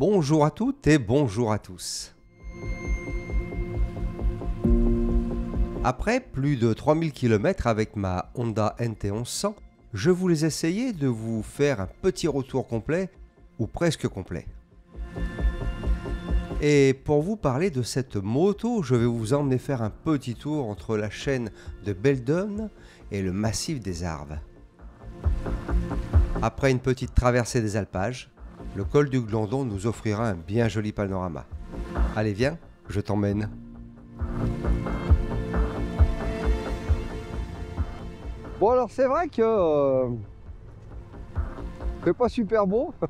Bonjour à toutes et bonjour à tous. Après plus de 3000 km avec ma Honda NT 1100, je voulais essayer de vous faire un petit retour complet, ou presque complet. Et pour vous parler de cette moto, je vais vous emmener faire un petit tour entre la chaîne de Belledonne et le massif des Arves. Après une petite traversée des alpages, le col du Glandon nous offrira un bien joli panorama. Allez viens, je t'emmène. Bon alors c'est vrai que c'est pas super beau, il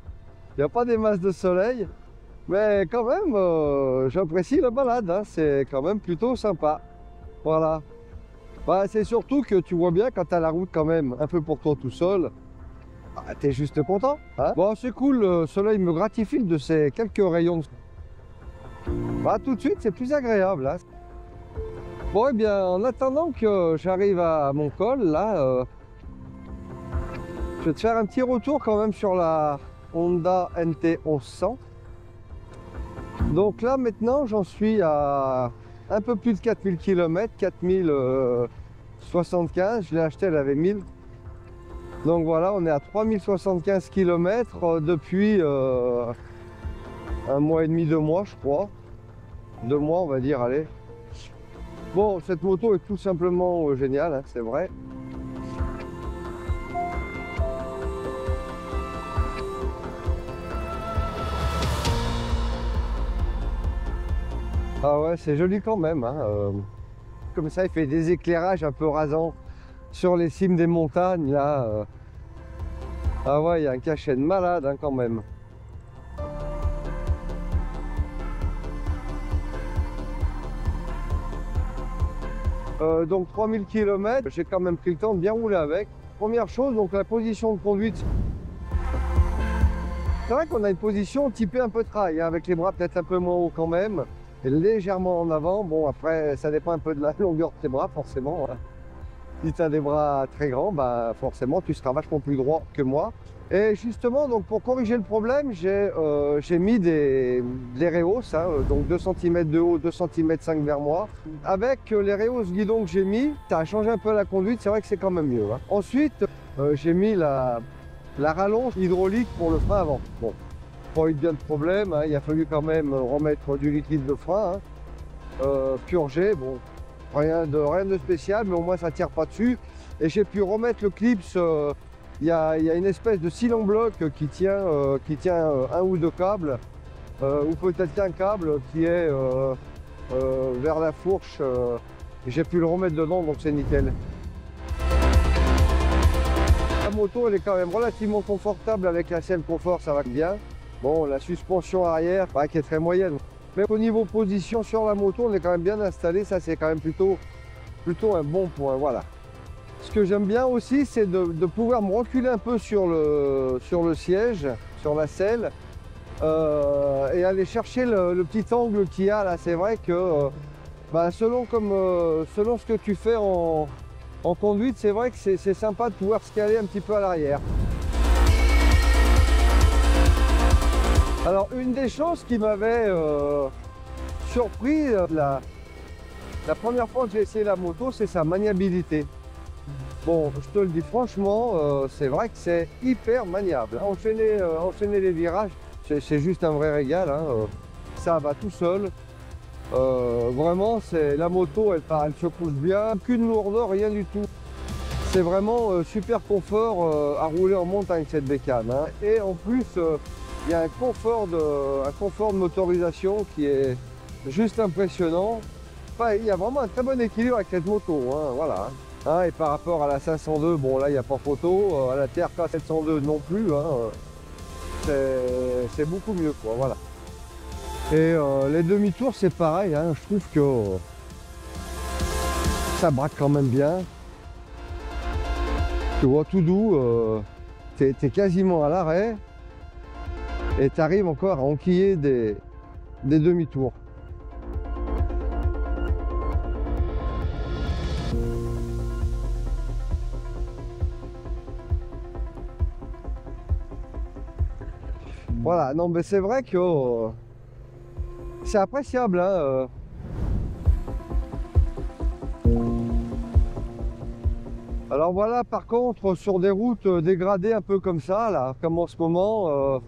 n'y a pas des masses de soleil, mais quand même j'apprécie la balade, hein. C'est quand même plutôt sympa. Voilà. Bah, c'est surtout que tu vois bien quand tu as la route quand même un peu pour toi tout seul, bah, t'es juste content. Hein. Bon c'est cool, le soleil me gratifie de ces quelques rayons. Bah, tout de suite c'est plus agréable. Hein. Bon et bien en attendant que j'arrive à mon col là, je vais te faire un petit retour quand même sur la Honda NT 1100. Donc là maintenant j'en suis à un peu plus de 4000 km, 4075, je l'ai acheté, elle avait 1000. Donc voilà, on est à 3075 km depuis un mois et demi, 2 mois je crois. 2 mois on va dire, allez. Bon, cette moto est tout simplement géniale, hein, c'est vrai. Ah ouais, c'est joli quand même. Hein, comme ça, il fait des éclairages un peu rasants sur les cimes des montagnes. Là, ah ouais, il y a un cachet de malade hein, quand même. Donc 3000 km, j'ai quand même pris le temps de bien rouler avec. Première chose, donc la position de conduite. C'est vrai qu'on a une position typée un peu trail, hein, avec les bras peut-être un peu moins haut quand même, et légèrement en avant. Bon après, ça dépend un peu de la longueur de tes bras forcément. Hein. Si tu as des bras très grands, bah forcément tu seras vachement plus droit que moi. Et justement, donc pour corriger le problème, j'ai mis des rehausses, hein, donc 2 cm de haut, 2 cm 5 vers moi. Avec les rehausses guidon que j'ai mis, ça a changé un peu la conduite, c'est vrai que c'est quand même mieux. Hein. Ensuite, j'ai mis la rallonge hydraulique pour le frein avant. Bon, pas eu bien de problème, hein, il a fallu quand même remettre du liquide de frein, hein, purger, bon, rien de spécial, mais au moins ça ne tire pas dessus. Et j'ai pu remettre le clips. Il y a une espèce de silon bloc qui tient un ou deux câbles, ou peut-être qu'un câble qui est vers la fourche. J'ai pu le remettre dedans, donc c'est nickel. La moto, elle est quand même relativement confortable avec la selle confort, ça va bien. Bon, la suspension arrière, bah, qui est très moyenne. Mais au niveau position sur la moto, on est quand même bien installé, ça c'est quand même plutôt un bon point, voilà. Ce que j'aime bien aussi, c'est de pouvoir me reculer un peu sur le siège, sur la selle, et aller chercher le petit angle qu'il y a là. C'est vrai que bah, selon ce que tu fais en conduite, c'est vrai que c'est sympa de pouvoir se caler un petit peu à l'arrière. Alors une des choses qui m'avait surpris la première fois que j'ai essayé la moto, c'est sa maniabilité. Bon, je te le dis franchement, c'est vrai que c'est hyper maniable. Enchaîner les virages, c'est juste un vrai régal. Hein. Ça va tout seul. Vraiment, la moto, elle se pousse bien. Aucune lourdeur, rien du tout. C'est vraiment super confort à rouler en montagne cette bécane. Hein. Et en plus, il y a un confort de motorisation qui est juste impressionnant. Enfin, il y a vraiment un très bon équilibre avec cette moto. Hein, voilà. Hein, et par rapport à la 502, bon là il n'y a pas photo, à la TRK 702 non plus, hein, c'est beaucoup mieux quoi, voilà. Et les demi-tours c'est pareil, hein, je trouve que ça braque quand même bien. Tu vois tout doux, t'es quasiment à l'arrêt et tu arrives encore à enquiller des demi-tours. Voilà, non mais c'est vrai que c'est appréciable, hein. Alors voilà, par contre, sur des routes dégradées un peu comme ça, là, comme en ce moment,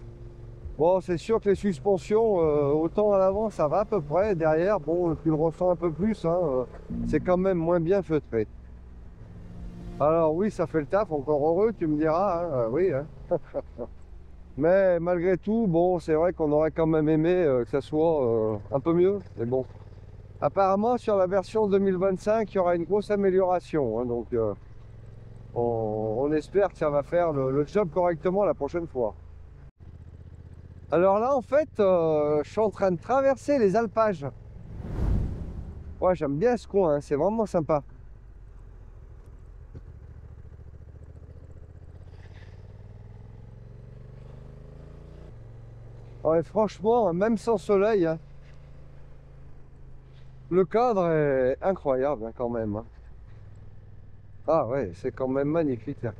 bon, c'est sûr que les suspensions, autant à l'avant, ça va à peu près. Derrière, bon, tu le ressens un peu plus, hein, c'est quand même moins bien feutré. Alors oui, ça fait le taf, encore heureux, tu me diras, hein, oui, hein. Mais malgré tout, bon, c'est vrai qu'on aurait quand même aimé que ça soit un peu mieux. Mais bon, apparemment, sur la version 2025, il y aura une grosse amélioration, hein, donc on espère que ça va faire le job correctement la prochaine fois. Alors là, en fait, je suis en train de traverser les alpages. Ouais, j'aime bien ce coin, hein, c'est vraiment sympa. Ouais, franchement, même sans soleil, hein, le cadre est incroyable, hein, quand même, hein. Ah ouais, c'est quand même magnifique, hein.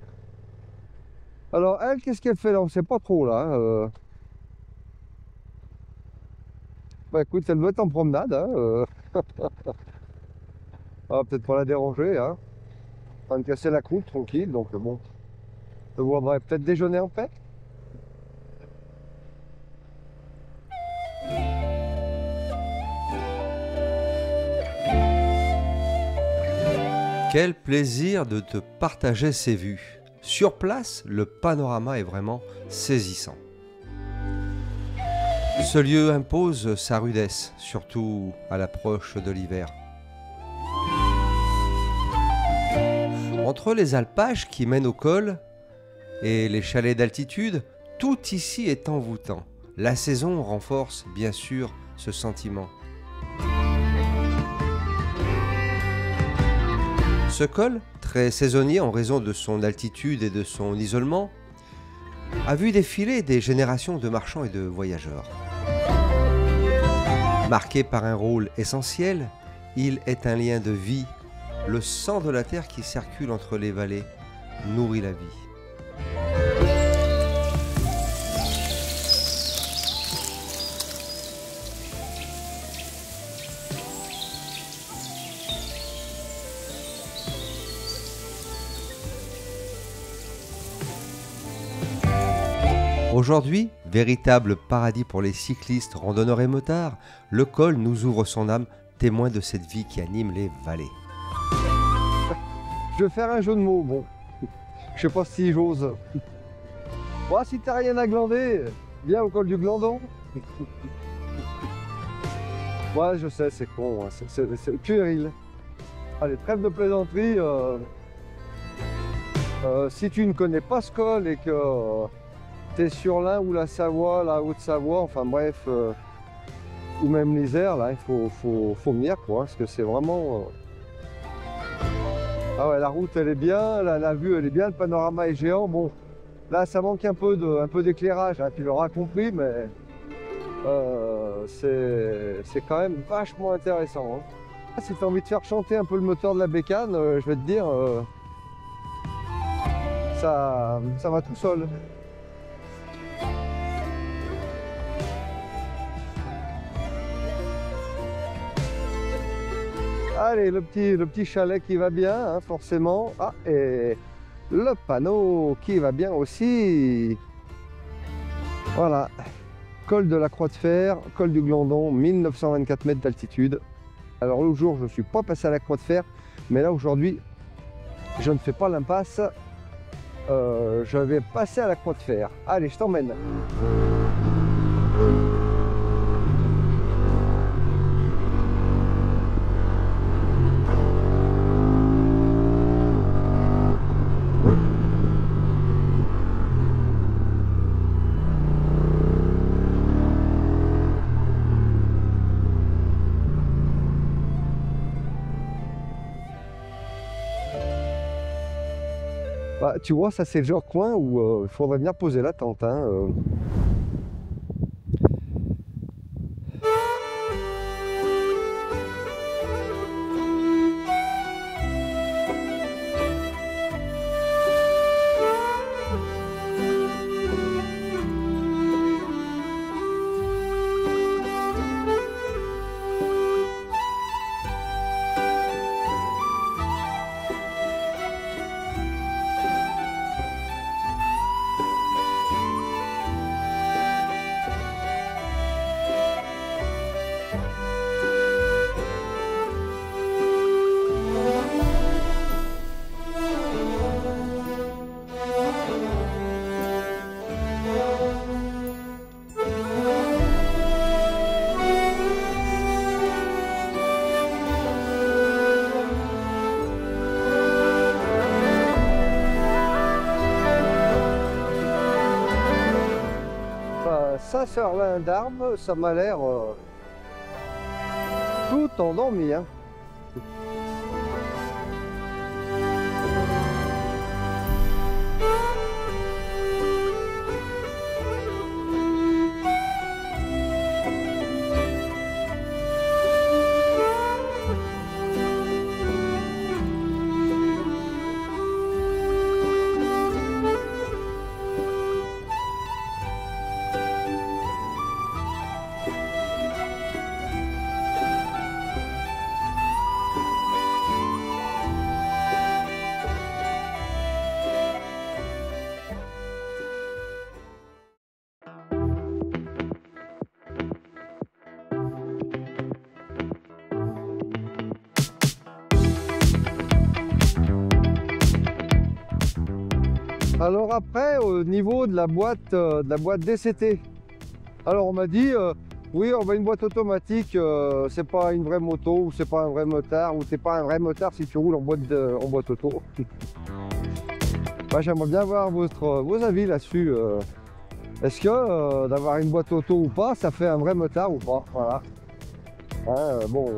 Alors elle, qu'est-ce qu'elle fait là? On sait pas trop là, hein, Bah écoute, elle doit être en promenade, hein, On va peut-être pas la déranger, hein. En train de casser la croûte, tranquille, donc bon. Je voudrais peut-être déjeuner en paix. Quel plaisir de te partager ces vues. Sur place, le panorama est vraiment saisissant. Ce lieu impose sa rudesse, surtout à l'approche de l'hiver. Entre les alpages qui mènent au col et les chalets d'altitude, tout ici est envoûtant. La saison renforce bien sûr ce sentiment. Ce col, très saisonnier en raison de son altitude et de son isolement, a vu défiler des générations de marchands et de voyageurs. Marqué par un rôle essentiel, il est un lien de vie. Le sang de la terre qui circule entre les vallées nourrit la vie. Aujourd'hui, véritable paradis pour les cyclistes, randonneurs et motards, le col nous ouvre son âme, témoin de cette vie qui anime les vallées. Je vais faire un jeu de mots, bon. Je sais pas si j'ose. Bon, si t'as rien à glander, viens au col du Glandon. Ouais, je sais, c'est con, hein, c'est puéril. Allez, trêve de plaisanterie. Si tu ne connais pas ce col et que t'es sur l'Ain ou la Savoie, la Haute-Savoie, enfin bref, ou même l'Isère, là, il faut venir, quoi, parce que c'est vraiment... Ah ouais, la route, elle est bien, la vue, elle est bien, le panorama est géant. Bon, là, ça manque un peu d'éclairage, hein, tu l'auras compris, mais c'est quand même vachement intéressant, hein. Si tu as envie de faire chanter un peu le moteur de la bécane, je vais te dire, ça va tout seul. Allez, le petit chalet qui va bien, hein, forcément. Ah, et le panneau qui va bien aussi. Voilà. Col de la Croix de Fer, col du Glandon, 1924 mètres d'altitude. Alors l'autre jour, je ne suis pas passé à la Croix de Fer, mais là aujourd'hui, je ne fais pas l'impasse. Je vais passer à la Croix de Fer. Allez, je t'emmène. Bah, tu vois, ça c'est le genre de coin où il faudrait venir poser la tente, hein. un Saint-Sernin d'Armes, ça m'a l'air tout endormi, hein. Alors après, au niveau de la boîte DCT, alors on m'a dit, oui, on va une boîte automatique, c'est pas une vraie moto, ou c'est pas un vrai motard, ou c'est pas un vrai motard si tu roules en boîte auto. Bah, j'aimerais bien voir vos avis là-dessus. Est-ce que d'avoir une boîte auto ou pas, ça fait un vrai motard ou pas? Voilà. Hein, bon,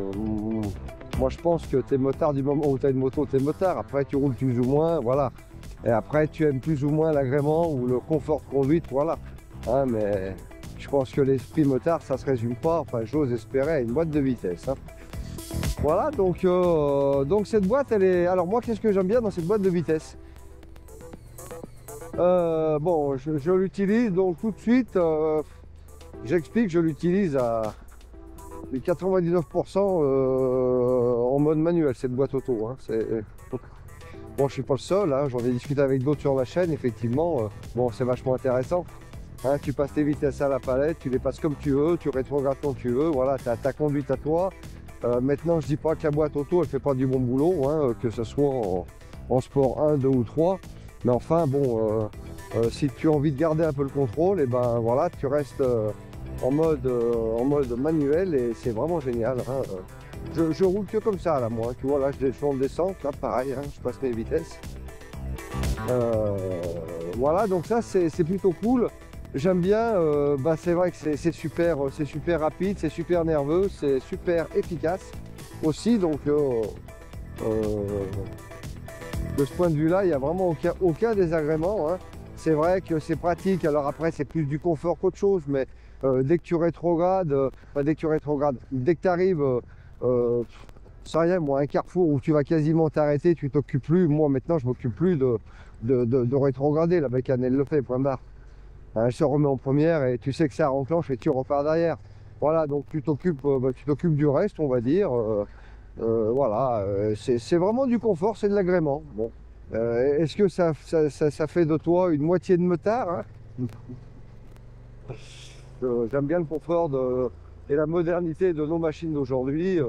moi je pense que t'es motard du moment où t'as une moto, t'es motard. Après tu roules plus ou moins, voilà. Et après tu aimes plus ou moins l'agrément ou le confort de conduite, voilà. Hein, mais je pense que l'esprit motard, ça se résume pas, enfin j'ose espérer, à une boîte de vitesse. Hein. Voilà, donc cette boîte, elle est... Alors moi, qu'est-ce que j'aime bien dans cette boîte de vitesse? Bon, je l'utilise donc tout de suite, j'explique, je l'utilise à 99% en mode manuel, cette boîte auto. Hein, bon, je suis pas le seul, hein, j'en ai discuté avec d'autres sur la chaîne, effectivement, bon, c'est vachement intéressant. Hein, tu passes tes vitesses à la palette, tu les passes comme tu veux, tu rétrogrades quand tu veux, voilà, tu as ta conduite à toi. Maintenant, je dis pas que la boîte auto, elle fait pas du bon boulot, hein, que ce soit en sport 1, 2 ou 3. Mais enfin, bon, si tu as envie de garder un peu le contrôle, et ben voilà, tu restes en mode manuel et c'est vraiment génial. Hein. Je roule que comme ça, là, moi. Tu vois, là, je suis en descente, là, pareil, hein, je passe mes vitesses. Voilà, donc ça, c'est plutôt cool. J'aime bien, bah, c'est vrai que c'est super rapide, c'est super nerveux, c'est super efficace aussi. Donc, de ce point de vue-là, il n'y a vraiment aucun désagrément. Hein. C'est vrai que c'est pratique. Alors après, c'est plus du confort qu'autre chose, mais dès que tu rétrogrades, dès que tu arrives, c'est rien, moi, un carrefour où tu vas quasiment t'arrêter, tu t'occupes plus. Moi, maintenant, je m'occupe plus de rétrograder. La bécane, elle le fait, point barre. Elle se remet en première et tu sais que ça renclenche et tu repars derrière. Voilà, donc tu t'occupes du reste, on va dire. Voilà, c'est vraiment du confort, c'est de l'agrément. Bon. Est-ce que ça fait de toi une moitié de motard, hein? J'aime bien le confort et la modernité de nos machines d'aujourd'hui.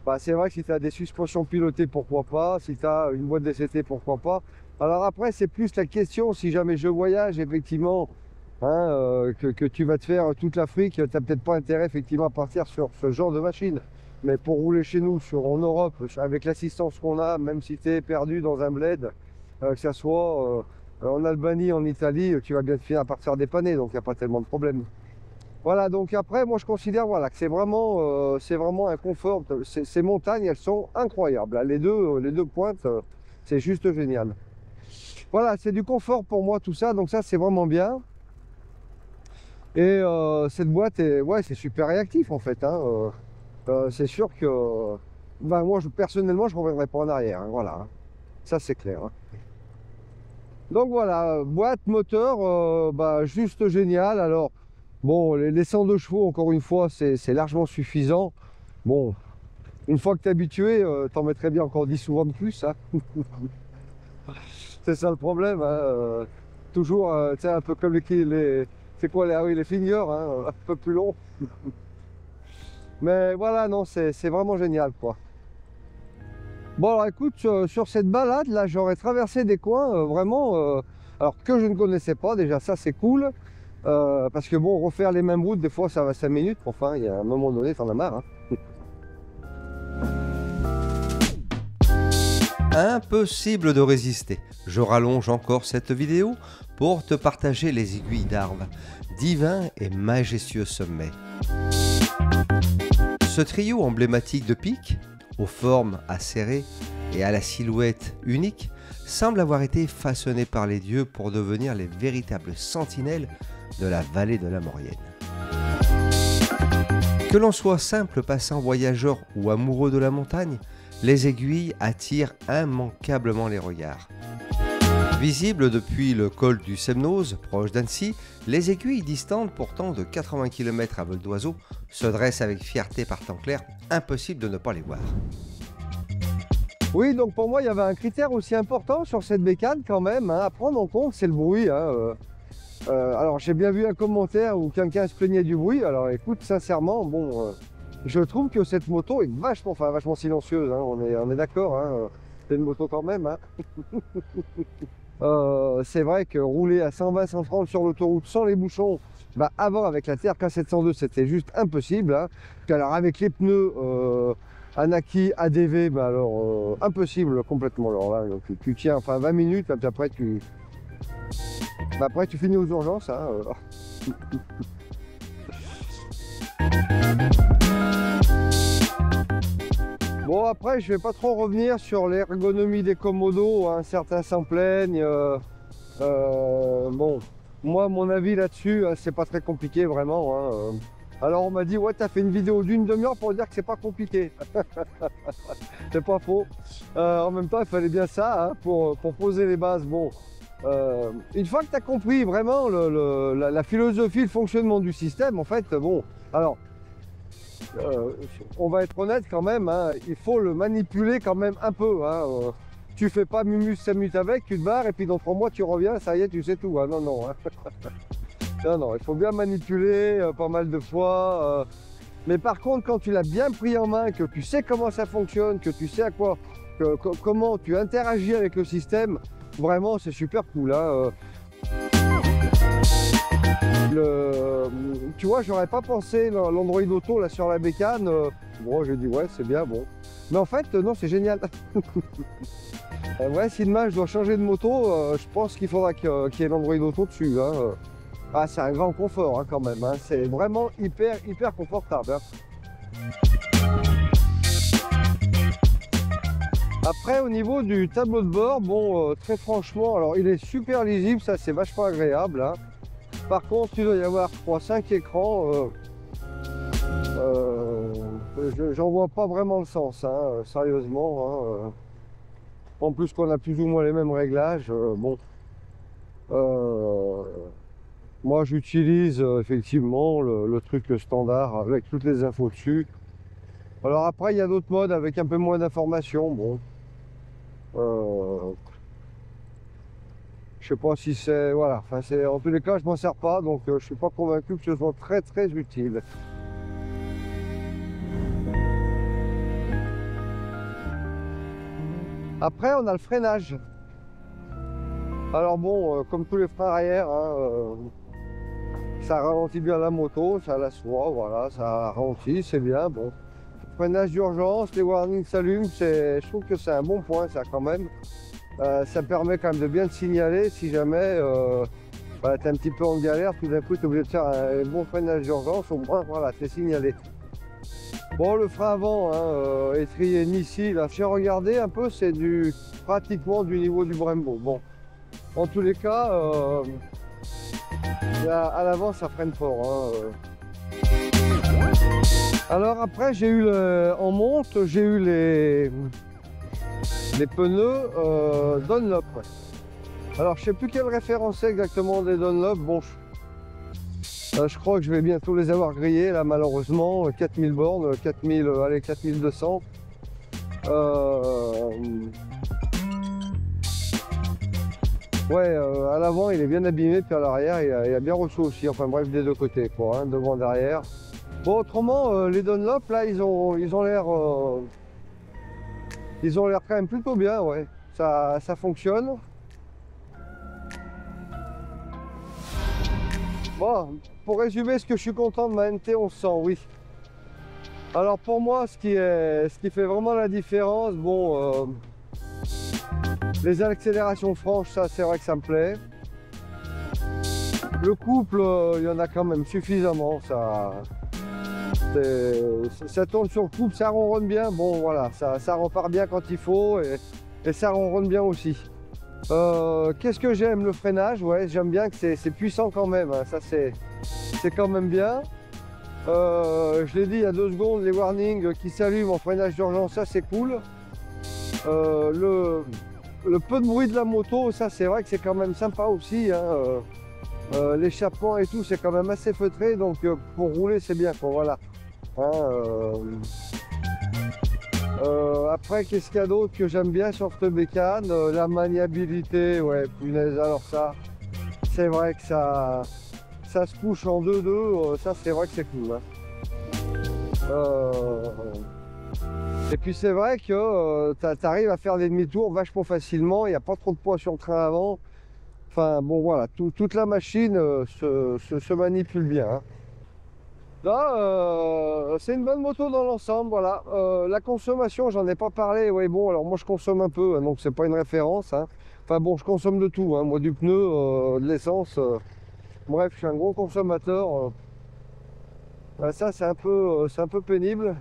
Bah, c'est vrai que si tu as des suspensions pilotées, pourquoi pas. Si tu as une boîte DCT, pourquoi pas. Alors après, c'est plus la question, si jamais je voyage, effectivement, hein, que tu vas te faire toute l'Afrique, tu n'as peut-être pas intérêt, effectivement, à partir sur ce genre de machine. Mais pour rouler chez nous, en Europe, avec l'assistance qu'on a, même si tu es perdu dans un bled, que ce soit en Albanie, en Italie, tu vas bien te finir par te faire dépanner, donc il n'y a pas tellement de problème. Voilà, donc après, moi je considère voilà, que c'est vraiment un confort. Ces montagnes, elles sont incroyables. Les deux pointes, c'est juste génial. Voilà, c'est du confort pour moi tout ça, donc ça c'est vraiment bien. Et cette boîte, c'est super réactif en fait. Hein, c'est sûr que ben, moi personnellement je ne reviendrai pas en arrière, hein, voilà, hein. Ça c'est clair. Hein. Donc voilà, boîte, moteur, bah, juste génial. Alors bon, les 102 chevaux, encore une fois, c'est largement suffisant. Bon, une fois que tu es habitué, t'en mettrais bien encore 10 souvent de plus. Hein. C'est ça le problème. Hein. Toujours, un peu comme c'est quoi les fingers, hein, un peu plus long. Mais voilà, non, c'est vraiment génial, quoi. Bon, alors écoute, sur cette balade, là, j'aurais traversé des coins vraiment, alors que je ne connaissais pas, déjà, ça, c'est cool. Parce que bon, refaire les mêmes routes, des fois, ça va 5 minutes. Enfin, il y a un moment donné, t'en as marre. Hein. Impossible de résister. Je rallonge encore cette vidéo pour te partager les aiguilles d'Arves, divin et majestueux sommet. Ce trio emblématique de pics, aux formes acérées et à la silhouette unique, semble avoir été façonné par les dieux pour devenir les véritables sentinelles de la vallée de la Maurienne. Que l'on soit simple passant voyageur ou amoureux de la montagne, les aiguilles attirent immanquablement les regards. Visibles depuis le col du Semnoz, proche d'Annecy, les aiguilles distantes pourtant de 80 km à vol d'oiseau se dressent avec fierté par temps clair, impossible de ne pas les voir. Oui, donc pour moi, il y avait un critère aussi important sur cette bécane quand même, hein, à prendre en compte, c'est le bruit. Alors j'ai bien vu un commentaire où quelqu'un se plaignait du bruit. Alors écoute, sincèrement, bon, je trouve que cette moto est vachement silencieuse, hein, on est d'accord, hein, c'est une moto quand même. Hein. C'est vrai que rouler à 120-130 sur l'autoroute sans les bouchons, bah avant avec la TRK 702 c'était juste impossible. Hein. Alors avec les pneus Anaki ADV, bah alors impossible complètement. Alors là, tu tiens enfin 20 minutes, puis après tu finis aux urgences. Hein. Bon, après je vais pas trop revenir sur l'ergonomie des commodos, hein. Certains s'en plaignent. Bon, moi mon avis là-dessus, hein, c'est pas très compliqué vraiment. Hein. Alors on m'a dit, ouais, t'as fait une vidéo d'une demi-heure pour dire que c'est pas compliqué. C'est pas faux. En même temps, il fallait bien ça, hein, pour poser les bases. Bon, une fois que tu as compris vraiment la philosophie, le fonctionnement du système, en fait, bon, alors, on va être honnête quand même, hein, il faut le manipuler quand même un peu. Hein, tu fais pas mumus samut avec, tu te barres et puis dans 3 mois tu reviens, ça y est, tu sais tout. Hein, non, non. Hein. Non, il faut bien manipuler pas mal de fois. Mais par contre, quand tu l'as bien pris en main, que tu sais comment ça fonctionne, que tu sais comment tu interagis avec le système, vraiment, c'est super cool. Hein. Tu vois, j'aurais pas pensé l'Android Auto là sur la bécane. Bon, j'ai dit ouais, c'est bien, bon. Mais en fait, non, c'est génial. Ouais, si demain je dois changer de moto, je pense qu'il faudra qu'il y ait l'Android Auto dessus. Hein. Ah, c'est un grand confort hein, quand même, hein. C'est vraiment hyper confortable. Hein. Après au niveau du tableau de bord, bon très franchement, alors il est super lisible, ça c'est vachement agréable. Hein. Par contre, il doit y avoir 3-5 écrans, j'en vois pas vraiment le sens, hein, sérieusement. Hein. En plus qu'on a plus ou moins les mêmes réglages, bon. Moi j'utilise effectivement le truc standard avec toutes les infos dessus. Alors après il y a d'autres modes avec un peu moins d'informations. Bon, je sais pas si c'est voilà. Enfin c'est en tous les cas je m'en sers pas donc je suis pas convaincu que ce soit très utile. Après on a le freinage. Alors bon comme tous les freins arrière. Hein, ça ralentit bien la moto, ça la soie, voilà, ça ralentit, c'est bien, bon. Freinage d'urgence, les warnings s'allument, je trouve que c'est un bon point ça quand même. Ça permet quand même de bien te signaler si jamais voilà, tu es un petit peu en galère, tout d'un coup tu es obligé de faire un bon freinage d'urgence, au moins voilà, tu es signalé. Bon, le frein avant, hein, étrier Nissi, là, j'ai regardé un peu, c'est pratiquement du niveau du Brembo. Bon, en tous les cas, à l'avant ça freine fort. Hein. Alors après j'ai eu en monte, j'ai eu les pneus Dunlop. Alors je sais plus quelle référence c'est exactement des Dunlop. Bon, je crois que je vais bientôt les avoir grillés là malheureusement. 4000 bornes, 4000, allez 4200. Ouais, à l'avant il est bien abîmé, puis à l'arrière il a bien reçu aussi, enfin bref des deux côtés quoi, hein, devant, derrière. Bon autrement les Dunlop là ils ont l'air quand même plutôt bien, ouais, ça fonctionne. Bon, pour résumer, ce que je suis content de ma NT 1100, oui. Alors pour moi ce qui fait vraiment la différence, bon les accélérations franches, ça c'est vrai que ça me plaît. Le couple, il y en a quand même suffisamment. Ça tourne sur le couple, ça ronronne bien. Bon voilà, ça repart bien quand il faut et ça ronronne bien aussi. Qu'est-ce que j'aime? Le freinage, ouais, j'aime bien que c'est puissant quand même, hein. Ça c'est quand même bien. Je l'ai dit il y a 2 secondes, les warnings qui s'allument en freinage d'urgence, ça c'est cool. Le peu de bruit de la moto, ça c'est vrai que c'est quand même sympa aussi, hein. L'échappement et tout, c'est quand même assez feutré, donc pour rouler c'est bien, quoi, voilà. Hein, après, qu'est-ce qu'il y a d'autre que j'aime bien sur cette bécane? La maniabilité, ouais, punaise, alors ça, c'est vrai que ça se couche en 2-2, ça c'est vrai que c'est cool, hein. Et puis c'est vrai que tu arrives à faire des demi-tours vachement facilement, il n'y a pas trop de poids sur le train avant. Enfin bon voilà, toute la machine se manipule bien, hein. Là, c'est une bonne moto dans l'ensemble, voilà. La consommation, j'en ai pas parlé, oui bon, alors moi je consomme un peu, hein, donc c'est pas une référence, hein. Enfin bon, je consomme de tout, hein, moi du pneu, de l'essence, bref, je suis un gros consommateur. Ça c'est un peu pénible.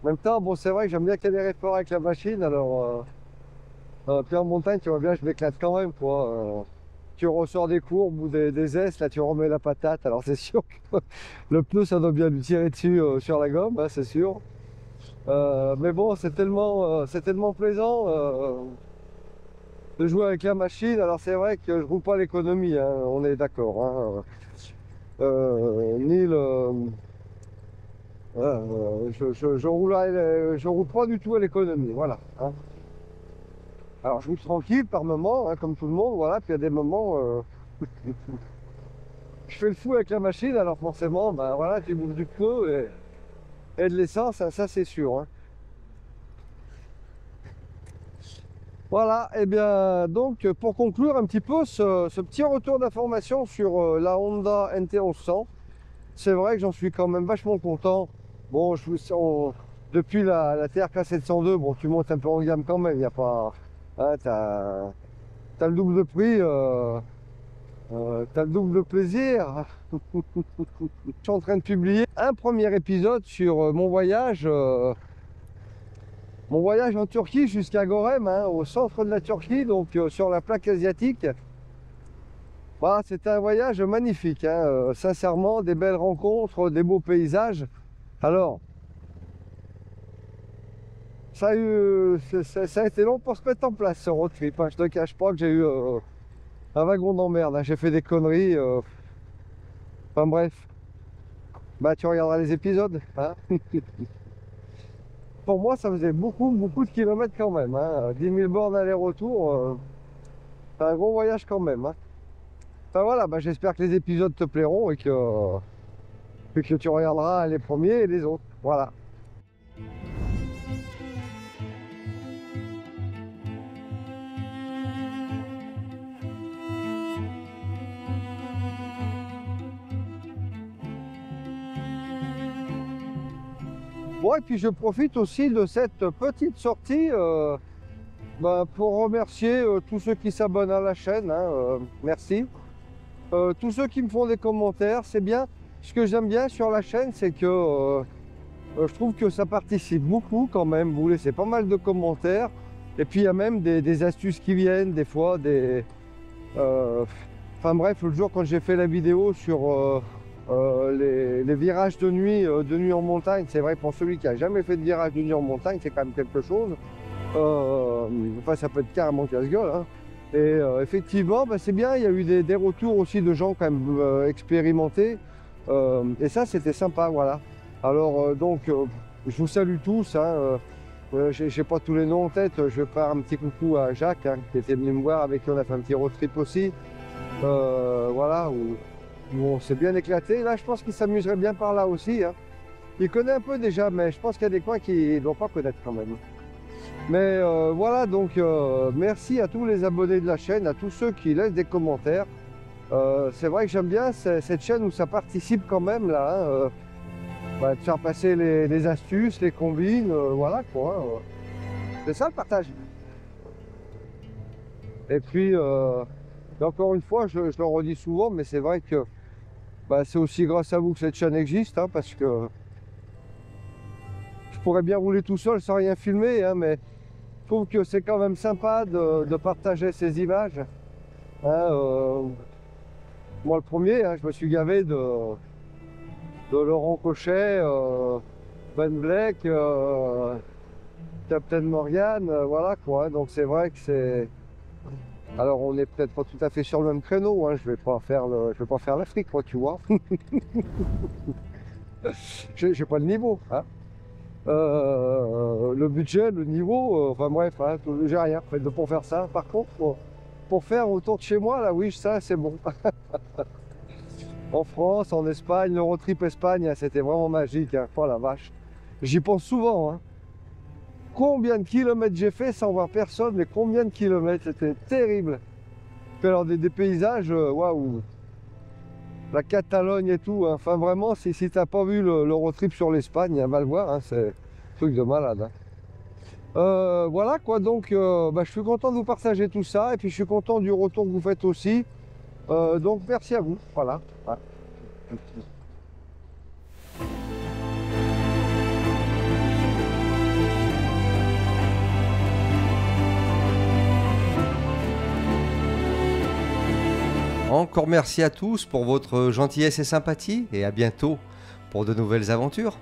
En même temps, bon c'est vrai que j'aime bien qu'il y ait des rapports avec la machine, alors puis en montagne, tu vois bien, je m'éclate quand même, quoi. Tu ressors des courbes ou des S, là tu remets la patate, alors c'est sûr que le pneu ça doit bien lui tirer dessus sur la gomme, hein, c'est sûr. Mais bon, c'est tellement plaisant de jouer avec la machine, alors c'est vrai que je roule pas l'économie, hein, on est d'accord, hein. Ni le... je roule pas du tout à l'économie, voilà, hein. Alors je roule tranquille par moment, hein, comme tout le monde, voilà, puis il y a des moments je fais le fou avec la machine, alors forcément, ben voilà, tu bouffes du pneu et de l'essence, hein, ça c'est sûr, hein. Voilà, et bien donc pour conclure un petit peu ce petit retour d'information sur la Honda NT1100, c'est vrai que j'en suis quand même vachement content. Bon, depuis la TRK 702, bon, tu montes un peu en gamme quand même, il n'y a pas... Hein, t'as le double de prix, t'as le double de plaisir. Je suis en train de publier un premier épisode sur mon voyage en Turquie jusqu'à Gorem, hein, au centre de la Turquie, donc sur la plaque asiatique. Bah, c'était un voyage magnifique, hein, sincèrement, des belles rencontres, des beaux paysages. Alors, ça a été long pour se mettre en place ce road trip, hein. Je te cache pas que j'ai eu un wagon d'emmerde, hein. J'ai fait des conneries. Enfin bref, bah tu regarderas les épisodes, hein. Pour moi, ça faisait beaucoup de kilomètres quand même, hein. 10 000 bornes aller-retour, c'est un gros voyage quand même, hein. Enfin voilà, bah, j'espère que les épisodes te plairont et que tu regarderas les premiers et les autres. Voilà. Bon, et puis je profite aussi de cette petite sortie bah, pour remercier tous ceux qui s'abonnent à la chaîne, hein, merci. Tous ceux qui me font des commentaires, c'est bien. Ce que j'aime bien sur la chaîne, c'est que je trouve que ça participe beaucoup quand même. Vous laissez pas mal de commentaires. Et puis il y a même des astuces qui viennent, des fois, enfin bref, le jour quand j'ai fait la vidéo sur les virages de nuit en montagne, c'est vrai pour celui qui a jamais fait de virage de nuit en montagne, c'est quand même quelque chose. Enfin, ça peut être carrément casse-gueule, hein. Et effectivement, bah, c'est bien, il y a eu des retours aussi de gens quand même expérimentés. Et ça, c'était sympa, voilà. Alors, donc, je vous salue tous, hein. J'ai pas tous les noms en tête. Je vais faire un petit coucou à Jacques, hein, qui était venu me voir, avec qui on a fait un petit road trip aussi. Voilà, où on s'est bien éclaté. Là, je pense qu'il s'amuserait bien par là aussi, hein. Il connaît un peu déjà, mais je pense qu'il y a des coins qu'il ne doit pas connaître quand même. Mais voilà, donc merci à tous les abonnés de la chaîne, à tous ceux qui laissent des commentaires. C'est vrai que j'aime bien cette chaîne où ça participe quand même là, hein, bah, de faire passer les astuces, les combines, voilà quoi, hein. C'est ça le partage. Et puis Et encore une fois, je le redis souvent, mais c'est vrai que bah, c'est aussi grâce à vous que cette chaîne existe, hein, parce que je pourrais bien rouler tout seul sans rien filmer, hein, mais je trouve que c'est quand même sympa de partager ces images. Hein, moi le premier, hein, je me suis gavé de Laurent Cochet, Ben Black, Captain Morgan, voilà quoi. Hein. Donc c'est vrai que c'est... Alors on n'est peut-être pas tout à fait sur le même créneau, hein. Je vais pas faire l'Afrique, quoi, tu vois. J'ai pas le niveau, hein. Le budget, le niveau, enfin bref, hein, j'ai rien en fait, pour faire ça. Par contre, pour faire autour de chez moi, là, oui, ça c'est bon. En France, en Espagne, l'Eurotrip Espagne, c'était vraiment magique, hein. Oh la vache. J'y pense souvent, hein. Combien de kilomètres j'ai fait sans voir personne, mais combien de kilomètres, c'était terrible. Puis alors des paysages, waouh. La Catalogne et tout, hein. Enfin vraiment, si t'as pas vu l'Eurotrip sur l'Espagne, va le voir, hein. C'est un truc de malade, hein. Voilà quoi, donc bah, je suis content de vous partager tout ça, et puis je suis content du retour que vous faites aussi. Donc merci à vous, voilà. Ouais. Encore merci à tous pour votre gentillesse et sympathie, et à bientôt pour de nouvelles aventures.